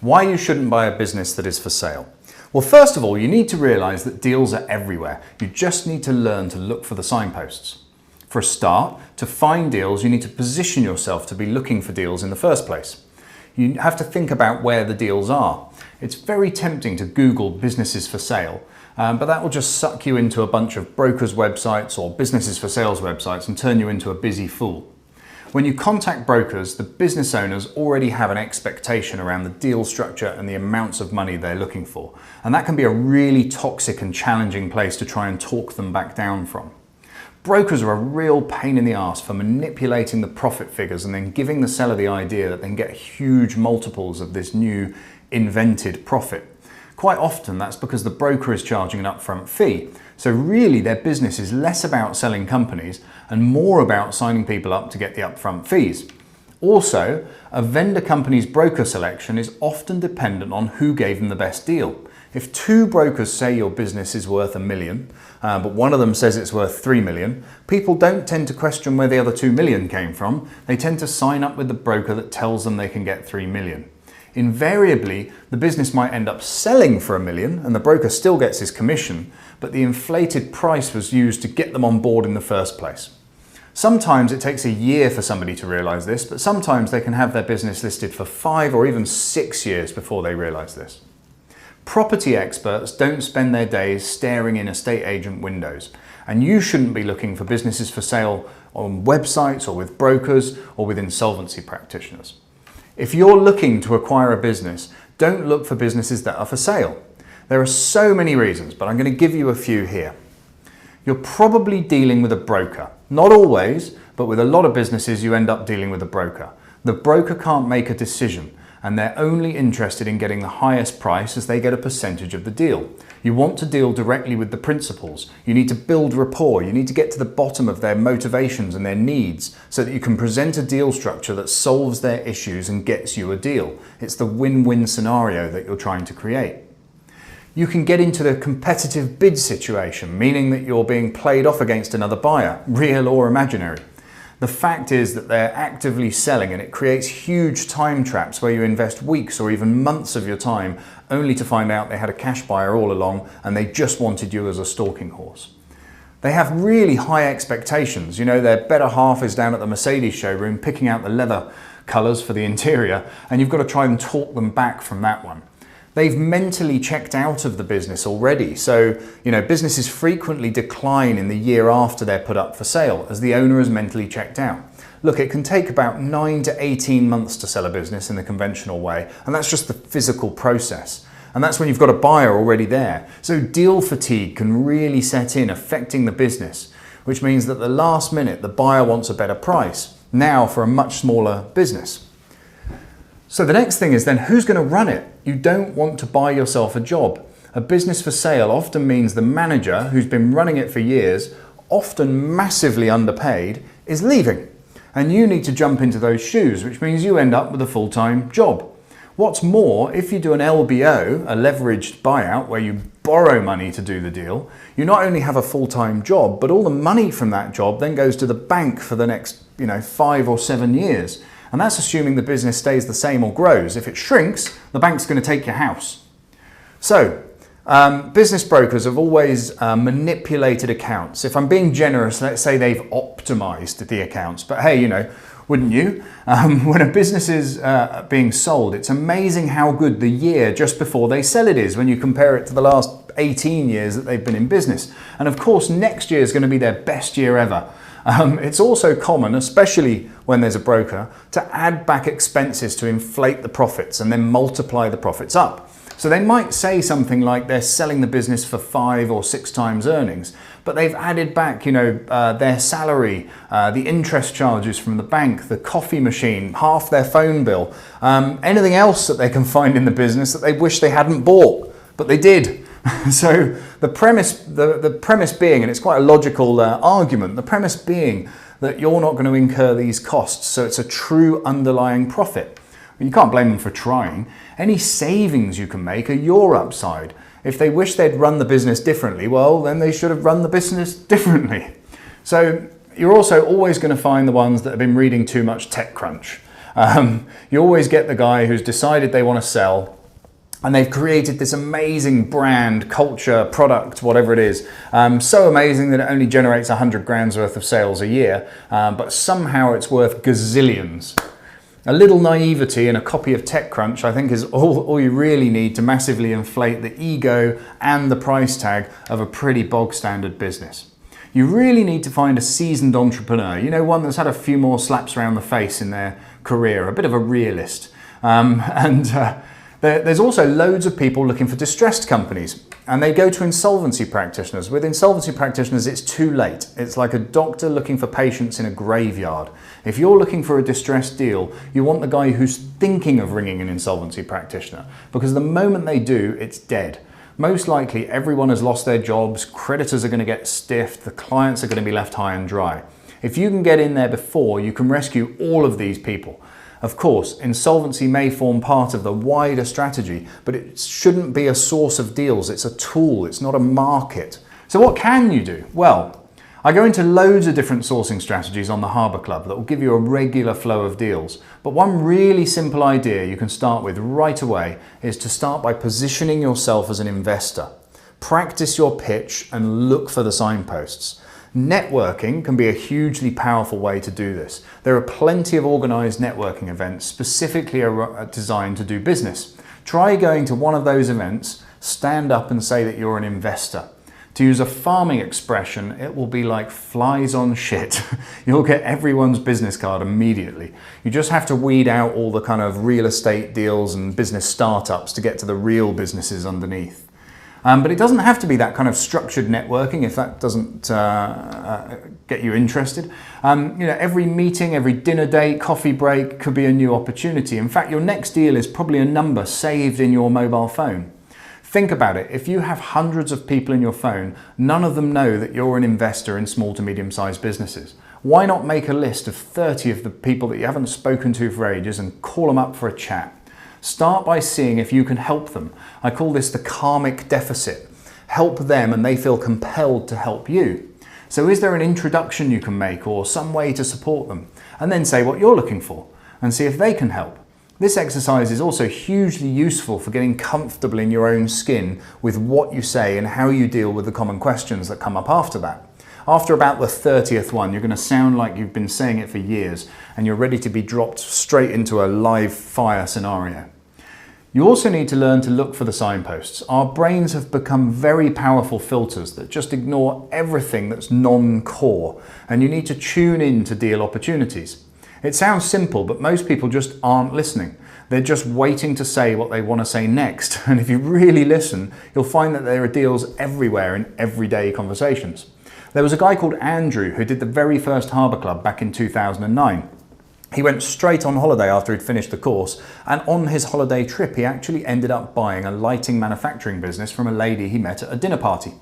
Why you shouldn't buy a business that is for sale. Well, first of all, you need to realize that deals are everywhere. You just need to learn to look for the signposts. For a start, to find deals, you need to position yourself to be looking for deals in the first place. You have to think about where the deals are. It's very tempting to Google businesses for sale, but that will just suck you into a bunch of brokers' websites or businesses for sales websites and turn you into a busy fool. When you contact brokers, the business owners already have an expectation around the deal structure and the amounts of money they're looking for. And that can be a really toxic and challenging place to try and talk them back down from. Brokers are a real pain in the arse for manipulating the profit figures and then giving the seller the idea that they can get huge multiples of this new invented profit. Quite often that's because the broker is charging an upfront fee. So really their business is less about selling companies and more about signing people up to get the upfront fees. Also, a vendor company's broker selection is often dependent on who gave them the best deal. If two brokers say your business is worth $1 million, but one of them says it's worth $3 million, people don't tend to question where the other $2 million came from. They tend to sign up with the broker that tells them they can get $3 million. Invariably, the business might end up selling for $1 million and the broker still gets his commission, but the inflated price was used to get them on board in the first place. Sometimes it takes a year for somebody to realize this, but sometimes they can have their business listed for 5 or even 6 years before they realize this. Property experts don't spend their days staring in estate agent windows, and you shouldn't be looking for businesses for sale on websites or with brokers or with insolvency practitioners. If you're looking to acquire a business, don't look for businesses that are for sale. There are so many reasons, but I'm going to give you a few here. You're probably dealing with a broker. Not always, but with a lot of businesses you end up dealing with a broker. The broker can't make a decision, and they're only interested in getting the highest price as they get a percentage of the deal. You want to deal directly with the principals. You need to build rapport. You need to get to the bottom of their motivations and their needs so that you can present a deal structure that solves their issues and gets you a deal. It's the win-win scenario that you're trying to create. You can get into the competitive bid situation, meaning that you're being played off against another buyer, real or imaginary. The fact is that they're actively selling and it creates huge time traps where you invest weeks or even months of your time only to find out they had a cash buyer all along and they just wanted you as a stalking horse. They have really high expectations. You know, their better half is down at the Mercedes showroom picking out the leather colours for the interior, and you've got to try and talk them back from that one. They've mentally checked out of the business already. So, businesses frequently decline in the year after they're put up for sale as the owner is mentally checked out. Look, it can take about 9 to 18 months to sell a business in the conventional way, and that's just the physical process. And that's when you've got a buyer already there. So deal fatigue can really set in, affecting the business, which means that at the last minute, the buyer wants a better price, now for a much smaller business. So the next thing is then, who's going to run it? You don't want to buy yourself a job. A business for sale often means the manager, who's been running it for years, often massively underpaid, is leaving. And you need to jump into those shoes, which means you end up with a full-time job. What's more, if you do an LBO, a leveraged buyout, where you borrow money to do the deal, you not only have a full-time job, but all the money from that job then goes to the bank for the next 5 or 7 years. And that's assuming the business stays the same or grows. If it shrinks, the bank's going to take your house. So, business brokers have always manipulated accounts. If I'm being generous, let's say they've optimized the accounts. But hey, wouldn't you? When a business is being sold, it's amazing how good the year just before they sell it is when you compare it to the last 18 years that they've been in business. And of course, next year is going to be their best year ever. It's also common, especially when there's a broker, to add back expenses to inflate the profits and then multiply the profits up. So they might say something like they're selling the business for 5 or 6 times earnings, but they've added back, their salary, the interest charges from the bank, the coffee machine, half their phone bill, anything else that they can find in the business that they wish they hadn't bought, but they did. So the premise being, and it's quite a logical argument, the premise being that you're not going to incur these costs, so it's a true underlying profit. You can't blame them for trying. Any savings you can make are your upside. If they wish they'd run the business differently, well, then they should have run the business differently. So you're also always going to find the ones that have been reading too much TechCrunch. You always get the guy who's decided they want to sell, and they've created this amazing brand, culture, product, whatever it is. So amazing that it only generates 100 grand's worth of sales a year, but somehow it's worth gazillions. A little naivety and a copy of TechCrunch, I think, is all you really need to massively inflate the ego and the price tag of a pretty bog standard business. You really need to find a seasoned entrepreneur, one that's had a few more slaps around the face in their career, a bit of a realist. There's also loads of people looking for distressed companies, and they go to insolvency practitioners. With insolvency practitioners, it's too late. It's like a doctor looking for patients in a graveyard. If you're looking for a distressed deal, you want the guy who's thinking of ringing an insolvency practitioner, because the moment they do, it's dead. Most likely, everyone has lost their jobs, creditors are going to get stiffed, the clients are going to be left high and dry. If you can get in there before, you can rescue all of these people. Of course, insolvency may form part of the wider strategy, but it shouldn't be a source of deals. It's a tool, it's not a market. So what can you do? Well, I go into loads of different sourcing strategies on the Harbour Club that will give you a regular flow of deals. But one really simple idea you can start with right away is to start by positioning yourself as an investor. Practice your pitch and look for the signposts. Networking can be a hugely powerful way to do this. There are plenty of organised networking events specifically designed to do business. Try going to one of those events, stand up and say that you're an investor. To use a farming expression, it will be like flies on shit. You'll get everyone's business card immediately. You just have to weed out all the kind of real estate deals and business startups to get to the real businesses underneath. But it doesn't have to be that kind of structured networking if that doesn't get you interested. Every meeting, every dinner date, coffee break could be a new opportunity. In fact, your next deal is probably a number saved in your mobile phone. Think about it. If you have hundreds of people in your phone, none of them know that you're an investor in small to medium-sized businesses. Why not make a list of 30 of the people that you haven't spoken to for ages and call them up for a chat? Start by seeing if you can help them. I call this the karmic deficit. Help them and they feel compelled to help you. So is there an introduction you can make or some way to support them? And then say what you're looking for and see if they can help. This exercise is also hugely useful for getting comfortable in your own skin with what you say and how you deal with the common questions that come up after that. After about the 30th one, you're going to sound like you've been saying it for years and you're ready to be dropped straight into a live fire scenario. You also need to learn to look for the signposts. Our brains have become very powerful filters that just ignore everything that's non-core, and you need to tune in to deal opportunities. It sounds simple, but most people just aren't listening. They're just waiting to say what they want to say next. And if you really listen, you'll find that there are deals everywhere in everyday conversations. There was a guy called Andrew who did the very first Harbour Club back in 2009. He went straight on holiday after he'd finished the course, and on his holiday trip he actually ended up buying a lighting manufacturing business from a lady he met at a dinner party.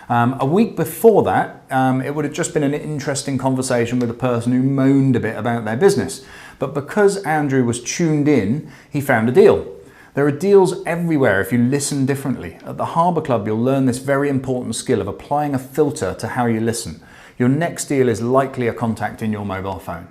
A week before that, it would have just been an interesting conversation with a person who moaned a bit about their business. But because Andrew was tuned in, he found a deal. There are deals everywhere if you listen differently. At the Harbour Club, you'll learn this very important skill of applying a filter to how you listen. Your next deal is likely a contact in your mobile phone.